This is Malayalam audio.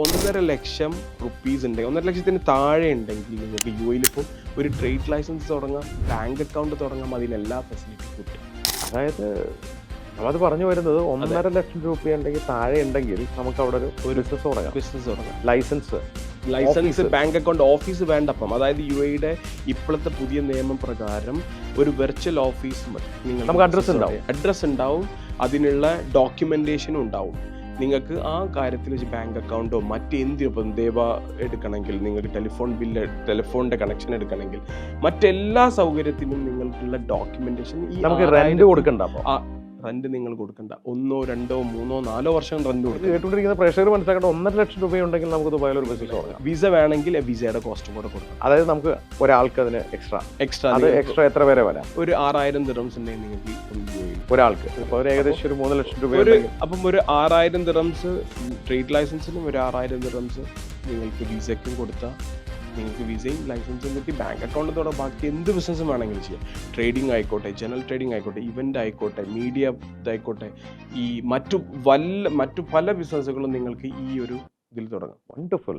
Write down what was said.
₹1,50,000 ഉണ്ടെങ്കിൽ 1,50,000 താഴെ ഉണ്ടെങ്കിൽ നിങ്ങൾക്ക് UAE ഇപ്പോൾ ഒരു ട്രേഡ് ലൈസൻസ് തുടങ്ങാം, ബാങ്ക് അക്കൗണ്ട് തുടങ്ങാം, അതിനെല്ലാ ഫെസിലിറ്റി കിട്ടും. അതായത് നമ്മളത് പറഞ്ഞു വരുന്നത് 1.5 ലക്ഷം രൂപയുണ്ടെങ്കിൽ താഴെ ഉണ്ടെങ്കിൽ നമുക്ക് അവിടെ ഒരു ബിസിനസ് തുടങ്ങാം. ലൈസൻസ്, ബാങ്ക് അക്കൗണ്ട്, ഓഫീസ് വേണ്ട. അപ്പം അതായത് UAEയുടെ ഇപ്പോഴത്തെ പുതിയ നിയമം പ്രകാരം ഒരു വെർച്വൽ ഓഫീസ് മതി. നമുക്ക് അഡ്രസ് ഉണ്ടാവും, അതിനുള്ള ഡോക്യുമെന്റേഷനും ഉണ്ടാവും. നിങ്ങൾക്ക് ആ കാര്യത്തിൽ വെച്ച് ബാങ്ക് അക്കൗണ്ടോ മറ്റെന്തിനും ദേവ എടുക്കണമെങ്കിൽ, നിങ്ങൾക്ക് ടെലിഫോണിന്റെ കണക്ഷൻ എടുക്കണമെങ്കിൽ, മറ്റെല്ലാ സൗകര്യത്തിനും നിങ്ങൾക്കുള്ള ഡോക്യുമെന്റേഷൻ നമുക്ക് റെന്റ് കൊടുക്കണ്ട. റെന്റ് നിങ്ങൾ കൊടുക്കണ്ട. 1, 2, 3, 4 വർഷം റെന്റ് കൊടുക്കുക. കേട്ടുകൊണ്ടിരിക്കുന്ന പ്രേക്ഷകർ മനസ്സിലാക്കേണ്ട 1.5 ലക്ഷം രൂപയുണ്ടെങ്കിൽ നമുക്ക് ദുബായിൽ ഒരു ബിസിനസ് തുടങ്ങാം. വിസ വേണമെങ്കിൽ വിസയുടെ കോസ്റ്റ് കൂടെ കൊടുക്കണം. അതായത് നമുക്ക് ഒരാൾക്ക് അതിന് എക്സ്ട്രാ എത്ര വരെ വരാം? ഒരു 6,000 ദിറംസ് ഉണ്ടെങ്കിൽ നിങ്ങൾക്ക് ഒരാൾക്ക് ഇപ്പോൾ ഏകദേശം ഒരു 3 ലക്ഷം രൂപ. അപ്പം ഒരു 6,000 ദിറംസ് ട്രേഡ് ലൈസൻസിനും ഒരു 6,000 ദിറംസ് നിങ്ങൾക്ക് വിസയ്ക്കും കൊടുത്താൽ നിങ്ങൾക്ക് വിസയും ലൈസൻസും കിട്ടി, ബാങ്ക് അക്കൗണ്ട് ബാക്കി എന്ത് ബിസിനസ്സും വേണമെങ്കിലും ചെയ്യാം. ട്രേഡിംഗ് ആയിക്കോട്ടെ, ജനറൽ ട്രേഡിംഗ് ആയിക്കോട്ടെ, ഇവന്റ് ആയിക്കോട്ടെ, മീഡിയ ഇതായിക്കോട്ടെ, ഈ മറ്റു പല ബിസിനസ്സുകളും നിങ്ങൾക്ക് ഈ ഒരു ഇതിൽ തുടങ്ങാം. വണ്ടർഫുൾ.